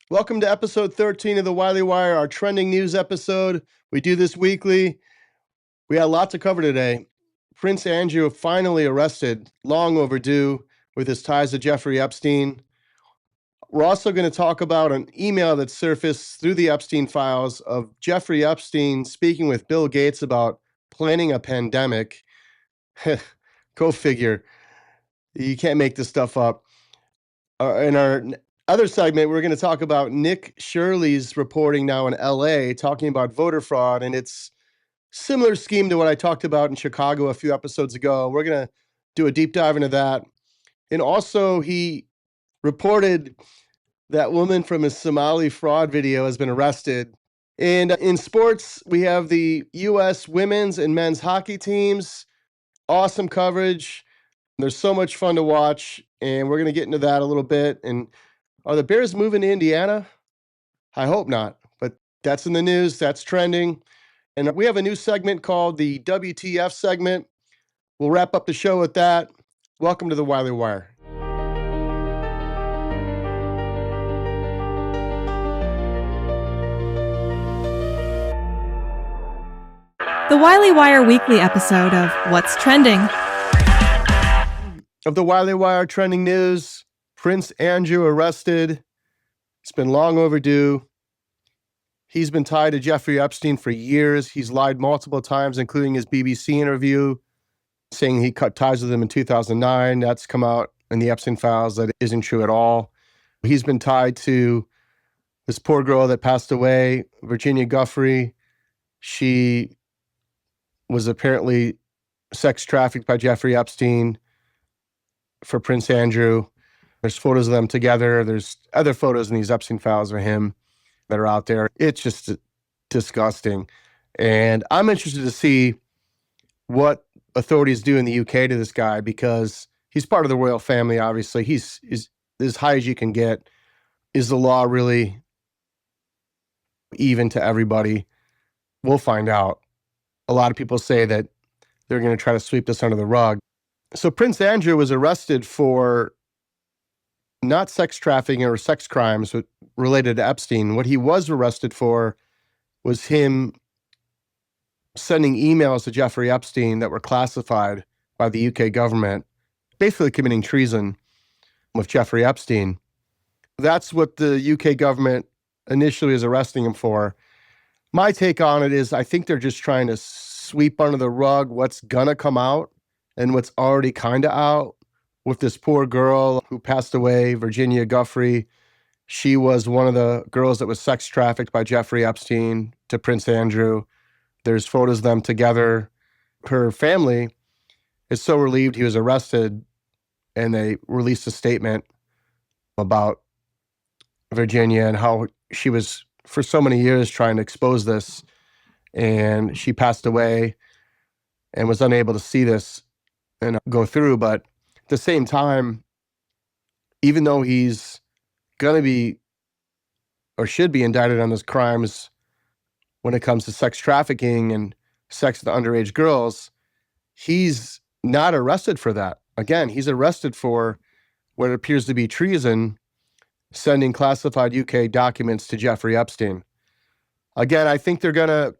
Welcome to episode 13 of the Wiley Wire, our trending news episode. We do this weekly. We got a lot to cover today. Prince Andrew finally arrested, long overdue, with his ties to Jeffrey Epstein. We're also going to talk about an email that surfaced through the Epstein files of Jeffrey Epstein speaking with Bill Gates about planning a pandemic. Go figure. You can't make this stuff up. In our other segment, we're going to talk about Nick Shirley's reporting now in LA, talking about voter fraud, and it's similar scheme to what I talked about in Chicago a few episodes ago. We're going to do a deep dive into that. And also, he reported that woman from his Somali fraud video has been arrested. And in sports, we have the U.S. women's and men's hockey teams. Awesome coverage. There's so much fun to watch, and we're going to get into that a little bit. And are the Bears moving to Indiana? I hope not, but that's in the news. That's trending. And we have a new segment called the WTF segment. We'll wrap up the show with that. Welcome to the Wiley Wire. The Wiley Wire weekly episode of What's Trending. Of the Wiley Wire trending news, Prince Andrew arrested. It's been long overdue. He's been tied to Jeffrey Epstein for years. He's lied multiple times, including his BBC interview, saying he cut ties with him in 2009. That's come out in the Epstein files. That isn't true at all. He's been tied to this poor girl that passed away, Virginia Giuffre. She was apparently sex trafficked by Jeffrey Epstein for Prince Andrew. There's photos of them together. There's other photos in these Epstein files of him that are out there. It's just disgusting. And I'm interested to see what authorities do in the UK to this guy, because he's part of the royal family, obviously. He's as high as you can get. Is the law really even to everybody? We'll find out. A lot of people say that they're going to try to sweep this under the rug. So Prince Andrew was arrested for not sex trafficking or sex crimes related to Epstein. What he was arrested for was him sending emails to Jeffrey Epstein that were classified by the UK government, basically committing treason with Jeffrey Epstein. That's what the UK government initially is arresting him for. My take on it is I think they're just trying to sweep under the rug what's gonna come out and what's already kind of out with this poor girl who passed away, Virginia Giuffre. She was one of the girls that was sex trafficked by Jeffrey Epstein to Prince Andrew. There's photos of them together. Her family is so relieved he was arrested, and they released a statement about Virginia and how she was, for so many years, trying to expose this, and she passed away and was unable to see this and go through. But at the same time, even though he's going to be or should be indicted on those crimes when it comes to sex trafficking and sex with underage girls, he's not arrested for that. Again, he's arrested for what appears to be treason, sending classified UK documents to Jeffrey Epstein. Again, I think they're going to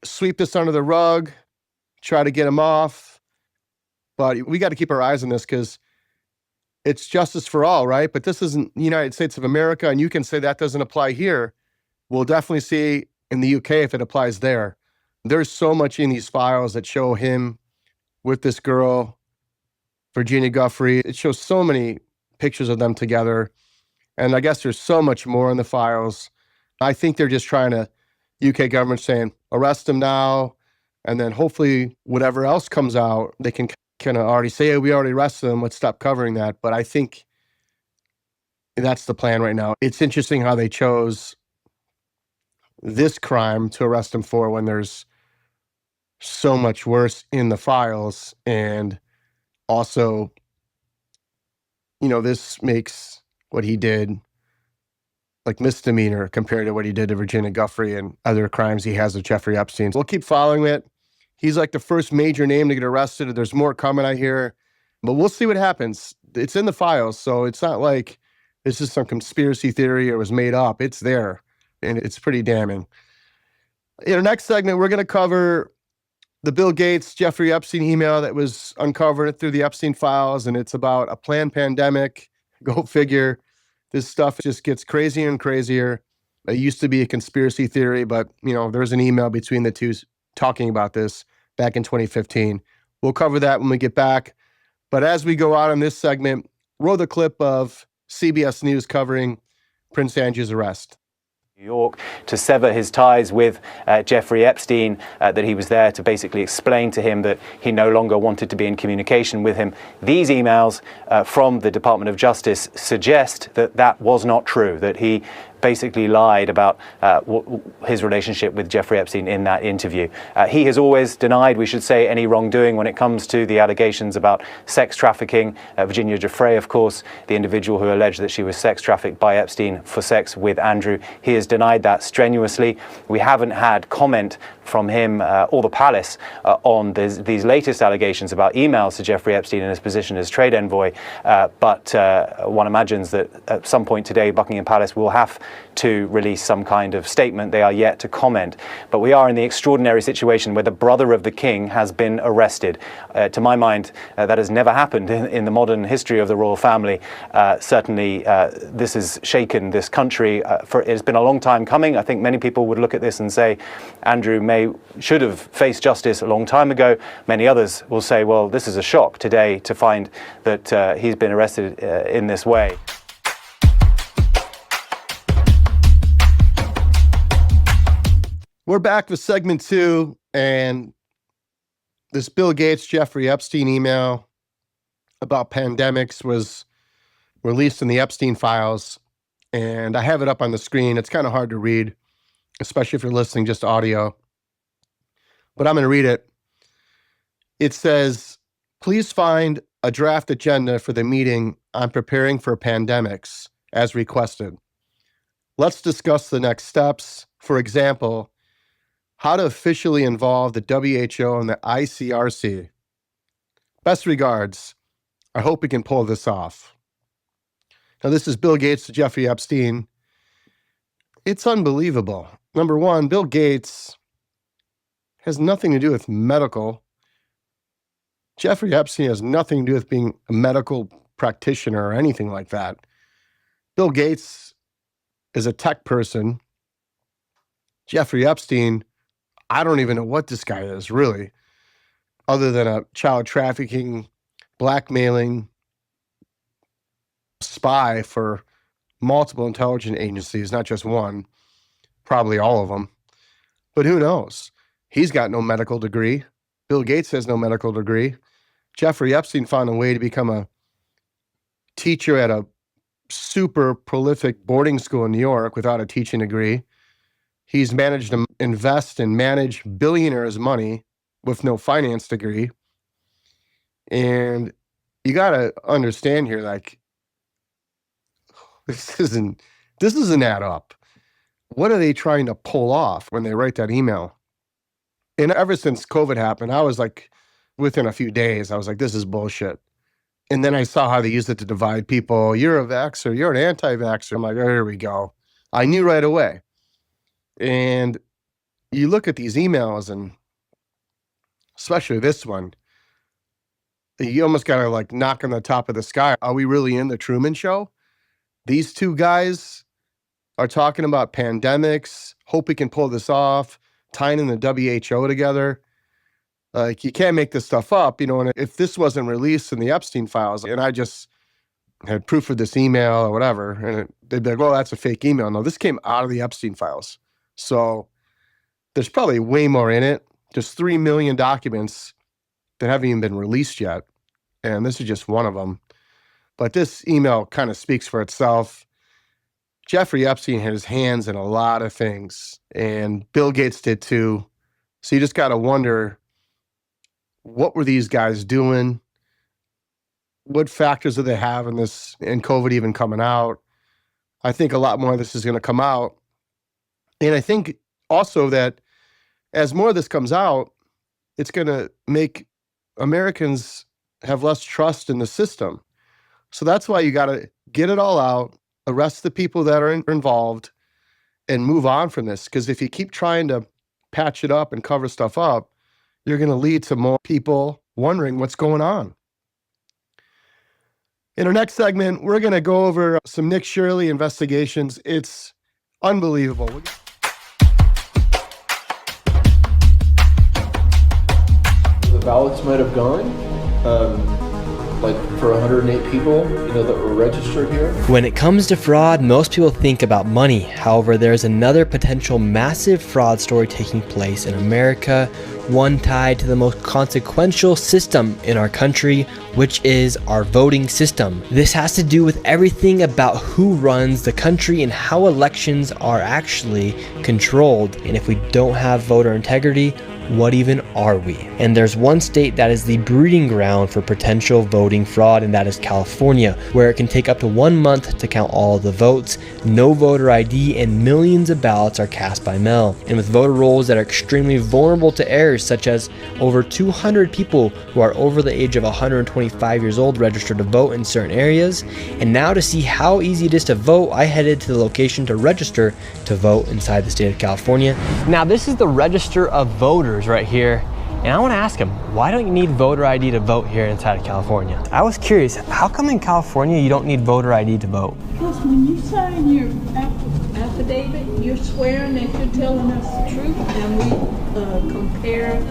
sweep this under the rug, try to get him off. But we got to keep our eyes on this, because it's justice for all, right? But this isn't the United States of America, and you can say that doesn't apply here. We'll definitely see in the UK if it applies there. There's so much in these files that show him with this girl, Virginia Giuffre. It shows so many pictures of them together. And I guess there's so much more in the files. I think they're just trying to, UK government saying, arrest him now. And then hopefully whatever else comes out, they can kind of already say, hey, we already arrested him, let's stop covering that. But I think that's the plan right now. It's interesting how they chose this crime to arrest him for when there's so much worse in the files. And also, this makes what he did like misdemeanor compared to what he did to Virginia Giuffre and other crimes he has with Jeffrey Epstein. We'll keep following it. He's like the first major name to get arrested. There's more coming, I hear, but we'll see what happens. It's in the files, so it's not like this is some conspiracy theory or was made up. It's there, and it's pretty damning. In our next segment, we're going to cover the Bill Gates, Jeffrey Epstein email that was uncovered through the Epstein files, and it's about a planned pandemic. Go figure. This stuff just gets crazier and crazier. It used to be a conspiracy theory, but there's an email between the two talking about this back in 2015. We'll cover that when we get back. But as we go out in this segment, roll the clip of CBS News covering Prince Andrew's arrest. New York to sever his ties with Jeffrey Epstein, that he was there to basically explain to him that he no longer wanted to be in communication with him. These emails from the Department of Justice suggest that that was not true, that he basically lied about his relationship with Jeffrey Epstein in that interview. He has always denied, we should say, any wrongdoing when it comes to the allegations about sex trafficking. Virginia Giuffre, of course, the individual who alleged that she was sex trafficked by Epstein for sex with Andrew, he has denied that strenuously. We haven't had comment from him or the palace on these latest allegations about emails to Jeffrey Epstein in his position as trade envoy, but one imagines that at some point today Buckingham Palace will have to release some kind of statement. They are yet to comment. But we are in the extraordinary situation where the brother of the king has been arrested. To my mind, that has never happened in the modern history of the royal family. Certainly, this has shaken this country. It's been a long time coming. I think many people would look at this and say, Andrew should have faced justice a long time ago. Many others will say, well, this is a shock today to find that he's been arrested in this way. We're back with segment 2, and this Bill Gates, Jeffrey Epstein email about pandemics was released in the Epstein files, and I have it up on the screen. It's kind of hard to read, especially if you're listening just audio, but I'm going to read it. It says, please find a draft agenda for the meeting on preparing for pandemics as requested. Let's discuss the next steps. For example, how to officially involve the WHO and the ICRC. Best regards. I hope we can pull this off. Now, this is Bill Gates to Jeffrey Epstein. It's unbelievable. Number one, Bill Gates has nothing to do with medical. Jeffrey Epstein has nothing to do with being a medical practitioner or anything like that. Bill Gates is a tech person. Jeffrey Epstein, I don't even know what this guy is, really, other than a child trafficking, blackmailing spy for multiple intelligence agencies, not just one, probably all of them. But who knows? He's got no medical degree. Bill Gates has no medical degree. Jeffrey Epstein found a way to become a teacher at a super prolific boarding school in New York without a teaching degree. He's managed to invest and manage billionaires' money with no finance degree. And you got to understand here, like, this doesn't add up. What are they trying to pull off when they write that email? And ever since COVID happened, I was like, within a few days, I was like, this is bullshit. And then I saw how they used it to divide people. You're a vaxxer, you're an anti-vaxxer. I'm like, oh, here we go. I knew right away. And you look at these emails, and especially this one, you almost got to like knock on the top of the sky. Are we really in the Truman Show? These two guys are talking about pandemics, hope we can pull this off, tying in the WHO together. Like, you can't make this stuff up, and if this wasn't released in the Epstein files, and I just had proof of this email or whatever, and they'd be like, well, that's a fake email. No, this came out of the Epstein files. So there's probably way more in it. There's 3 million documents that haven't even been released yet. And this is just one of them. But this email kind of speaks for itself. Jeffrey Epstein had his hands in a lot of things, and Bill Gates did too. So you just got to wonder, what were these guys doing? What factors do they have in this, in COVID even coming out? I think a lot more of this is going to come out. And I think also that as more of this comes out, it's going to make Americans have less trust in the system. So that's why you got to get it all out, arrest the people that are involved and move on from this. Because if you keep trying to patch it up and cover stuff up, you're going to lead to more people wondering what's going on. In our next segment, we're going to go over some Nick Shirley investigations. It's unbelievable. The ballots might have gone, like for 108 people, that were registered here. When it comes to fraud, most people think about money. However, there's another potential massive fraud story taking place in America, one tied to the most consequential system in our country, which is our voting system. This has to do with everything about who runs the country and how elections are actually controlled. And if we don't have voter integrity, what even are we? And there's one state that is the breeding ground for potential voting fraud, and that is California, where it can take up to 1 month to count all of the votes, no voter ID, and millions of ballots are cast by mail. And with voter rolls that are extremely vulnerable to errors, such as over 200 people who are over the age of 125 years old registered to vote in certain areas. And now to see how easy it is to vote, I headed to the location to register to vote inside the state of California. Now this is the Register of Voters right here, and I want to ask him, why don't you need voter ID to vote here inside of California? I was curious, how come in California you don't need voter ID to vote? Because when you sign your affidavit, you're swearing that you're telling us the truth, and we compare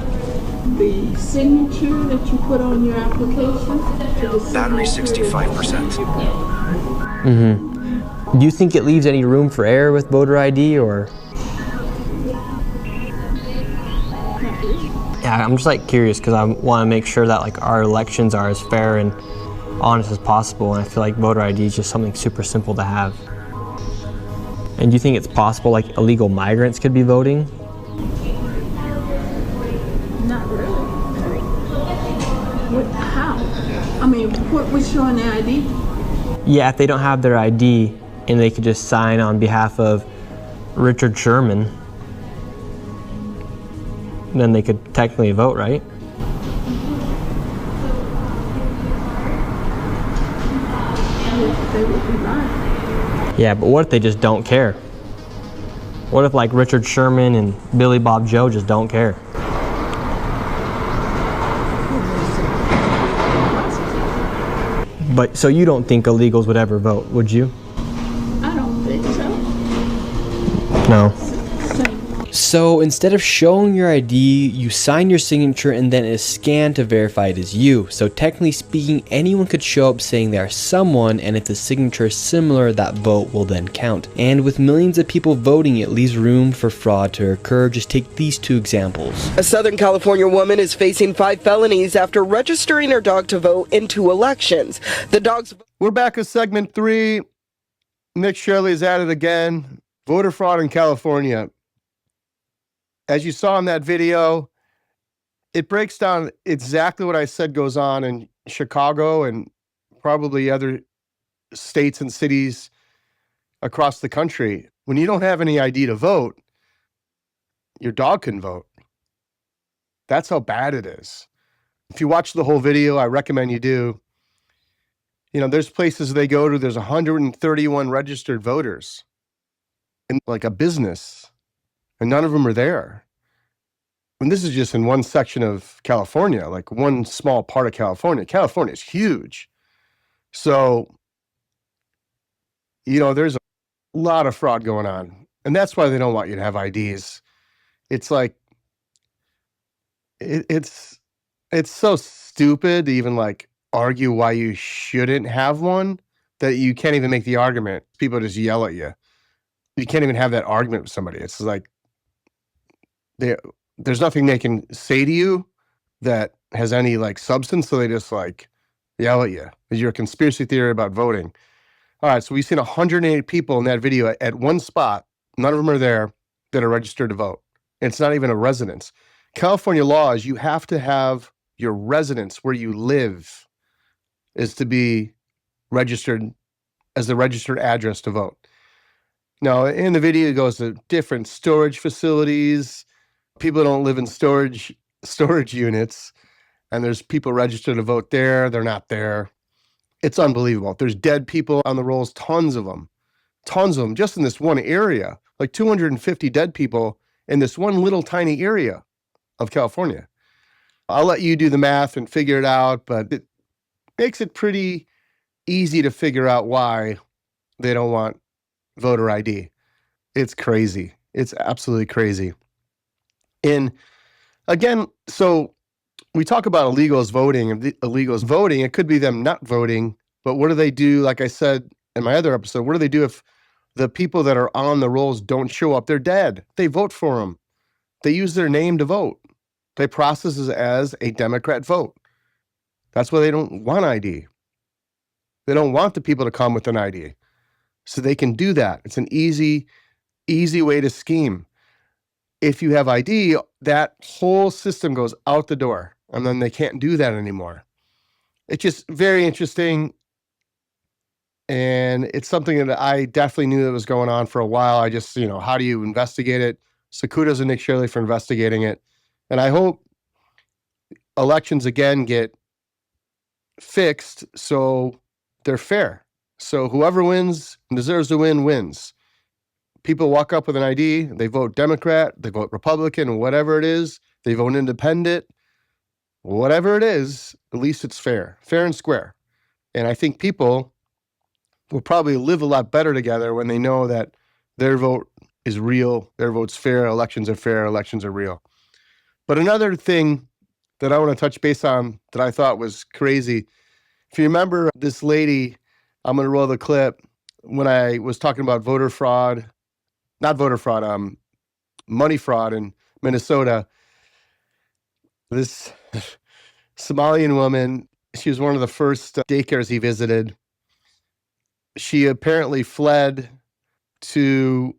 the signature that you put on your application to the Battery 65%. Do you think it leaves any room for error with voter ID, or? Yeah, I'm just curious because I want to make sure that our elections are as fair and honest as possible, and I feel like voter ID is just something super simple to have. And do you think it's possible illegal migrants could be voting? Not really. How? I mean, we're showing the ID? Yeah, if they don't have their ID and they could just sign on behalf of Richard Sherman, then they could technically vote, right? They would be right. Yeah, but what if they just don't care? What if Richard Sherman and Billy Bob Joe just don't care? But so you don't think illegals would ever vote, would you? I don't think so. No. Same. So instead of showing your ID, you sign your signature and then it is scanned to verify it is you. So technically speaking, anyone could show up saying they are someone, and if the signature is similar, that vote will then count. And with millions of people voting, it leaves room for fraud to occur. Just take these two examples. A Southern California woman is facing 5 felonies after registering her dog to vote in 2 elections. The dog's... We're back with segment 3. Nick Shirley is at it again. Voter fraud in California. As you saw in that video, it breaks down exactly what I said goes on in Chicago and probably other states and cities across the country. When you don't have any ID to vote, your dog can vote. That's how bad it is. If you watch the whole video, I recommend you do. There's places they go to, there's 131 registered voters in a business, and none of them are there. And this is just in one section of California, one small part of California. California is huge. So, there's a lot of fraud going on. And that's why they don't want you to have IDs. It's it's so stupid to even argue why you shouldn't have one that you can't even make the argument. People just yell at you. You can't even have that argument with somebody. It's there's nothing they can say to you that has any substance, so they just yell at you. You're a conspiracy theory about voting. All right, so we've seen 108 people in that video at one spot. None of them are there that are registered to vote. And it's not even a residence. California law is you have to have your residence where you live is to be registered as the registered address to vote. Now, in the video, it goes to different storage facilities. People don't live in storage units, and there's people registered to vote there. They're not there. It's unbelievable. There's dead people on the rolls, tons of them. tons of them just in this one area, like 250 dead people in this one little tiny area of California. I'll let you do the math and figure it out, but it makes it pretty easy to figure out why they don't want voter ID. It's crazy. It's absolutely crazy. And again, so we talk about illegals voting and illegals voting. It could be them not voting, but what do they do? Like I said in my other episode, what do they do if the people that are on the rolls don't show up? They're dead. They vote for them. They use their name to vote. They process it as a Democrat vote. That's why they don't want ID. They don't want the people to come with an ID. So they can do that. It's an easy way to scheme. If you have ID, that whole system goes out the door, and then they can't do that anymore. It's just very interesting. And it's something that I definitely knew that was going on for a while. I just, how do you investigate it? So kudos to Nick Shirley for investigating it. And I hope elections again get fixed so they're fair. So whoever wins and deserves to win wins. People walk up with an ID, they vote Democrat, they vote Republican, whatever it is, they vote independent, whatever it is, at least it's fair and square. And I think people will probably live a lot better together when they know that their vote is real, their vote's fair, elections are real. But another thing that I want to touch base on that I thought was crazy, if you remember this lady, I'm going to roll the clip, when I was talking about money fraud in Minnesota. This Somalian woman, she was one of the first daycares he visited. She apparently fled to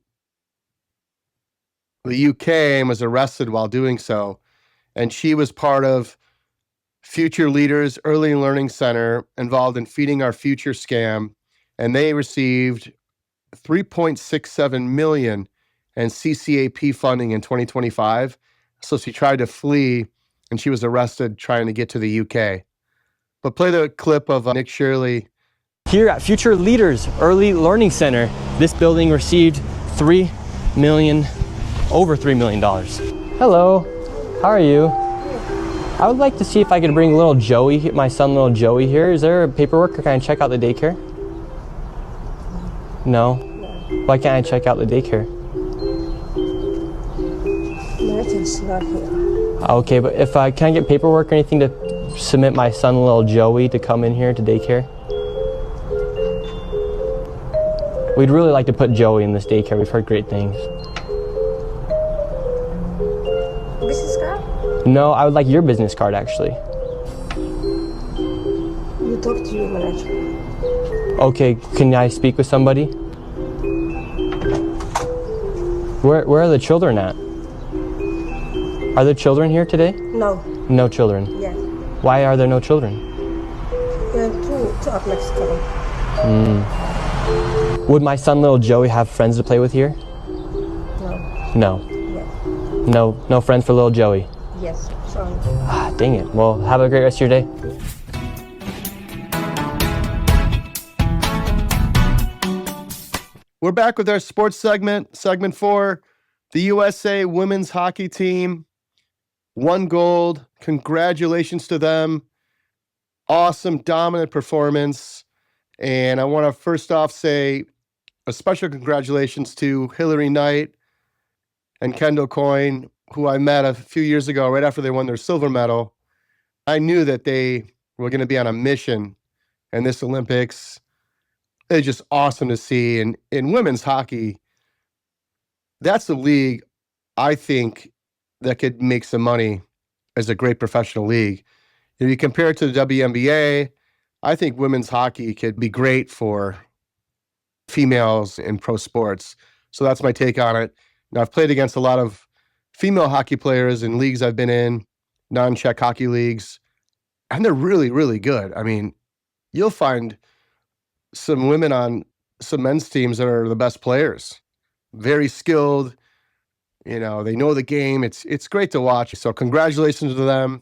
the UK and was arrested while doing so. And she was part of Future Leaders Early Learning Center involved in Feeding Our Future scam. And they received $3.67 million in CCAP funding in 2025. So she tried to flee and she was arrested trying to get to the UK. But play the clip of Nick Shirley. Here at Future Leaders Early Learning Center, this building received over $3 million. Hello, how are you? I would like to see if I could bring little Joey, my son little Joey here. Is there paperwork or can I check out the daycare? No? Why can't I check out the daycare? Martin's not here. Okay, but if I can't get paperwork or anything to submit my son little Joey to come in here to daycare? We'd really like to put Joey in this daycare. We've heard great things. Business card? No, I would like your business card actually. You talk to your manager. Okay, can I speak with somebody? Where are the children at? Are there children here today? No. No children. Yes. Why are there no children? Two of Mexico. Would my son little Joey have friends to play with here? No. No. Yes. No friends for little Joey. Yes. Sorry. Ah, dang it. Well, have a great rest of your day. We're back with our sports segment 4. The USA women's hockey team won gold. Congratulations to them. Awesome, dominant performance. And I want to first off say a special congratulations to Hillary Knight and Kendall Coyne, who I met a few years ago, right after they won their silver medal. I knew that they were going to be on a mission in this Olympics. It's just awesome to see. And in women's hockey, that's the league, I think, that could make some money as a great professional league. If you compare it to the WNBA, I think women's hockey could be great for females in pro sports. So that's my take on it. Now, I've played against a lot of female hockey players in leagues I've been in, non-Czech hockey leagues, and they're really, really good. I mean, you'll find some women on some men's teams that are the best players. Very skilled. They know the game. It's great to watch. So congratulations to them.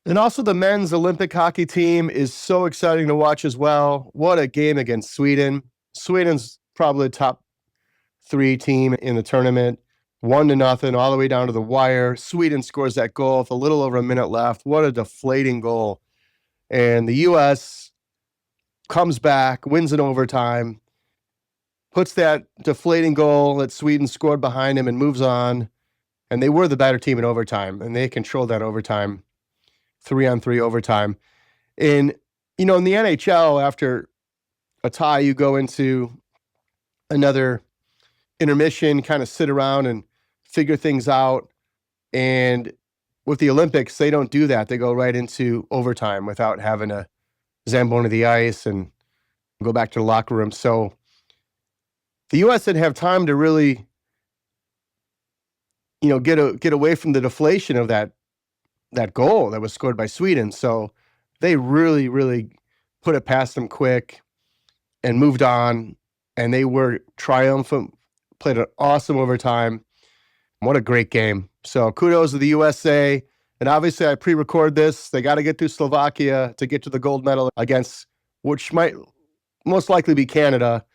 And also the men's Olympic hockey team is so exciting to watch as well. What a game against Sweden. Sweden's probably the top 3 team in the tournament. 1-0, all the way down to the wire. Sweden scores that goal with a little over a minute left. What a deflating goal. And the U.S. comes back, wins in overtime, puts that deflating goal that Sweden scored behind him and moves on. And they were the better team in overtime, and they controlled that overtime, 3-on-3 overtime. And, in the NHL, after a tie, you go into another intermission, kind of sit around and figure things out. And with the Olympics, they don't do that. They go right into overtime without having to Zamboni the ice and go back to the locker room. So the U.S. didn't have time to really, get away from the deflation of that goal that was scored by Sweden. So they really, really put it past them quick and moved on. And they were triumphant, played an awesome overtime. What a great game. So kudos to the USA. And obviously I pre-record this. They got to get through Slovakia to get to the gold medal against, which might most likely be Canada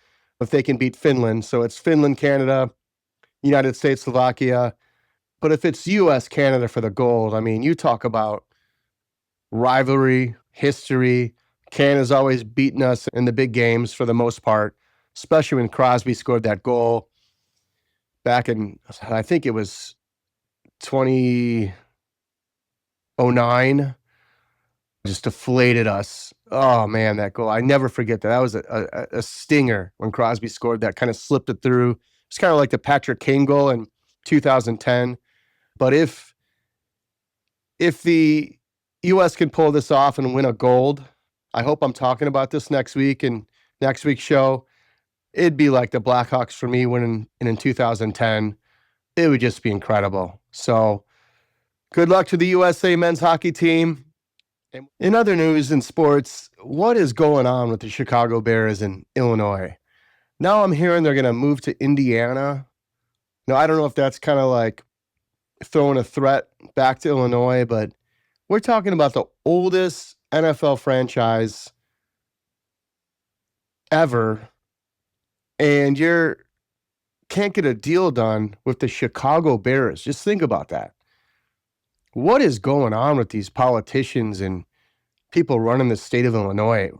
if they can beat Finland. So it's Finland, Canada, United States, Slovakia. But if it's US, Canada for the gold, I mean, you talk about rivalry, history. Canada's always beaten us in the big games for the most part, especially when Crosby scored that goal back in, I think it was 2009. Just deflated us. Oh, man, that goal. I never forget that. That was a stinger when Crosby scored that, kind of slipped it through. It's kind of like the Patrick Kane goal in 2010. But if the U.S. can pull this off and win a gold, I hope I'm talking about this next week and next week's show. It'd be like the Blackhawks for me winning in 2010. It would just be incredible. So good luck to the USA men's hockey team. In other news in sports, what is going on with the Chicago Bears in Illinois? Now I'm hearing they're going to move to Indiana. Now, I don't know if that's kind of like throwing a threat back to Illinois, but we're talking about the oldest NFL franchise ever. And you can't get a deal done with the Chicago Bears. Just think about that. What is going on with these politicians and people running the state of Illinois?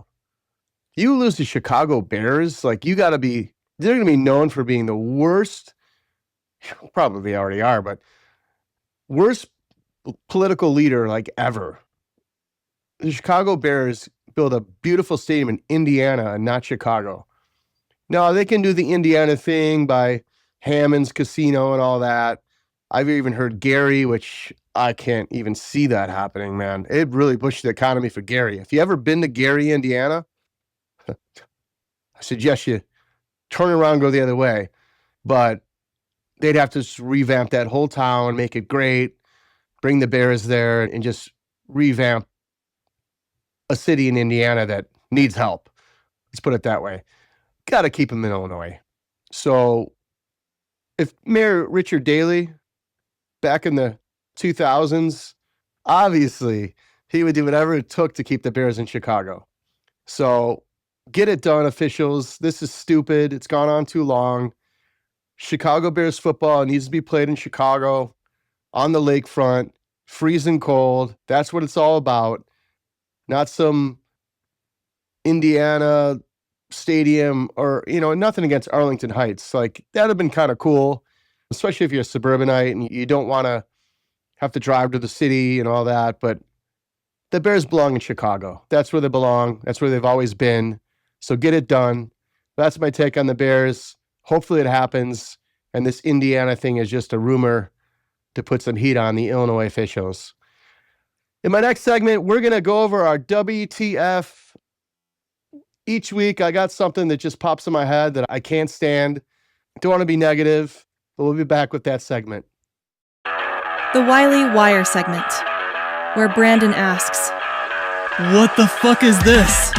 You lose the Chicago Bears, like they're going to be known for being the worst, probably already are, but worst political leader like ever. The Chicago Bears built a beautiful stadium in Indiana and not Chicago. Now, they can do the Indiana thing by Hammond's Casino and all that. I've even heard Gary, which I can't even see that happening, man. It really pushed the economy for Gary. If you ever been to Gary, Indiana, I suggest you turn around, go the other way. But they'd have to just revamp that whole town, make it great, bring the Bears there, and just revamp a city in Indiana that needs help. Let's put it that way. Got to keep them in Illinois. So if Mayor Richard Daley, back in the 2000s, obviously he would do whatever it took to keep the Bears in Chicago. So get it done, officials. This is stupid. It's gone on too long. Chicago Bears football needs to be played in Chicago on the lakefront, freezing cold. That's what it's all about. Not some Indiana stadium or, nothing against Arlington Heights. Like, that'd have been kind of cool, especially if you're a suburbanite and you don't want to have to drive to the city and all that. But the Bears belong in Chicago. That's where they belong. That's where they've always been. So get it done. That's my take on the Bears. Hopefully it happens. And this Indiana thing is just a rumor to put some heat on the Illinois officials. In my next segment, we're going to go over our WTF. Each week, I got something that just pops in my head that I can't stand. Don't want to be negative, but we'll be back with that segment. The Wiley Wire segment, where Brandon asks, What the fuck is this?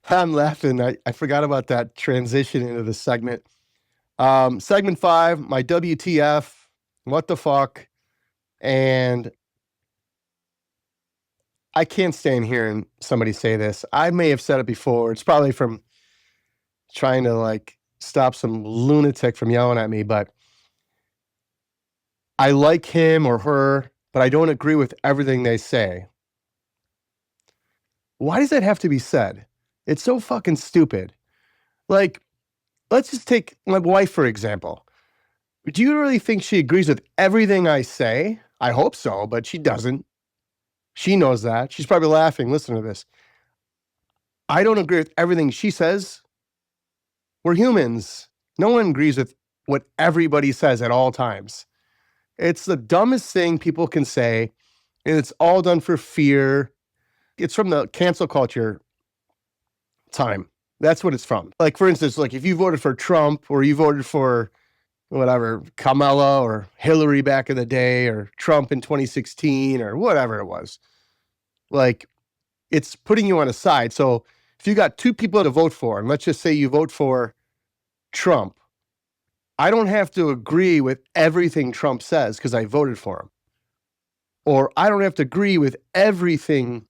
I'm laughing. I forgot about that transition into the segment. Segment 5, my WTF, what the fuck, and I can't stand hearing somebody say this. I may have said it before. It's probably from trying to stop some lunatic from yelling at me, but I like him or her, but I don't agree with everything they say. Why does that have to be said? It's so fucking stupid. Like, let's just take my wife, for example. Do you really think she agrees with everything I say? I hope so, but she doesn't. She knows that. She's probably laughing. Listen to this. I don't agree with everything she says. We're humans. No one agrees with what everybody says at all times. It's the dumbest thing people can say, and it's all done for fear. It's from the cancel culture time. That's what it's from. Like, for instance, like if you voted for Trump or you voted for whatever, Kamala or Hillary back in the day or Trump in 2016 or whatever it was, like it's putting you on a side. So if you got two people to vote for, and let's just say you vote for Trump, I don't have to agree with everything Trump says because I voted for him. Or I don't have to agree with everything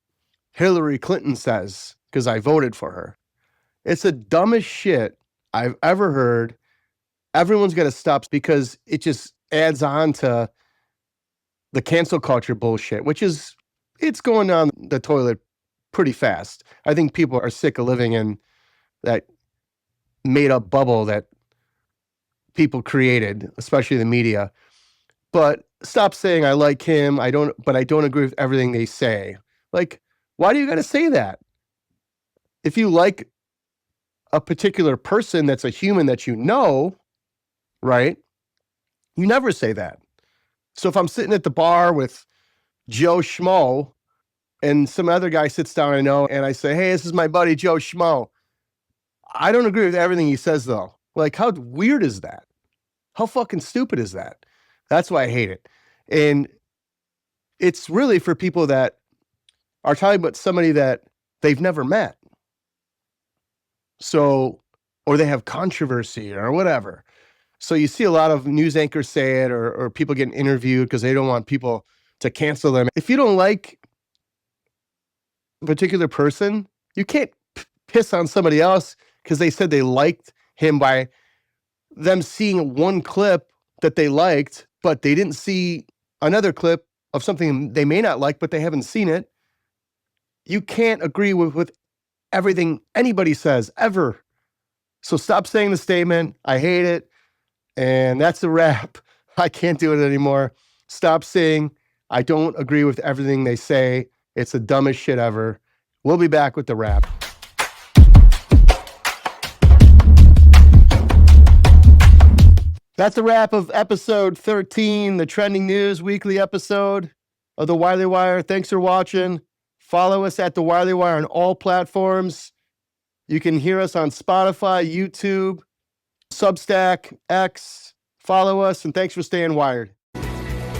Hillary Clinton says because I voted for her. It's the dumbest shit I've ever heard. Everyone's got to stop because it just adds on to the cancel culture bullshit, which is, it's going down the toilet pretty fast. I think people are sick of living in that made up bubble that people created, especially the media. But stop saying I like him, but I don't agree with everything they say. Like, why do you got to say that? If you like a particular person that's a human that you know, right? You never say that. So if I'm sitting at the bar with Joe Schmo and some other guy sits down I know and I say, hey, this is my buddy Joe Schmo. I don't agree with everything he says though. Like, how weird is that? How fucking stupid is that? That's why I hate it. And it's really for people that are talking about somebody that they've never met. So, or they have controversy or whatever. So you see a lot of news anchors say it or people getting interviewed because they don't want people to cancel them. If you don't like a particular person, you can't piss on somebody else because they said they liked him by them seeing one clip that they liked, but they didn't see another clip of something they may not like, but they haven't seen it. You can't agree with everything anybody says ever. So stop saying the statement, I hate it. And that's a wrap. I can't do it anymore. Stop saying I don't agree with everything they say. It's the dumbest shit ever. We'll be back with the wrap. That's a wrap of episode 13, the Trending News weekly episode of The Wiley Wire. Thanks for watching. Follow us at The Wiley Wire on all platforms. You can hear us on Spotify, YouTube, Substack, X. Follow us, and thanks for staying wired.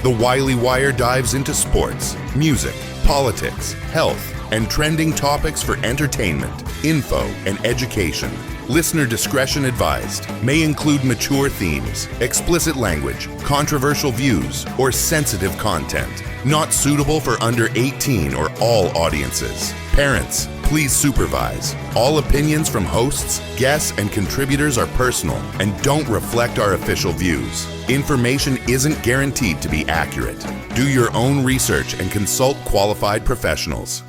The Wiley Wire dives into sports, music, politics, health, and trending topics for entertainment, info, and education. Listener discretion advised. May include mature themes, explicit language, controversial views, or sensitive content. Not suitable for under 18 or all audiences. Parents, please supervise. All opinions from hosts, guests, and contributors are personal and don't reflect our official views. Information isn't guaranteed to be accurate. Do your own research and consult qualified professionals.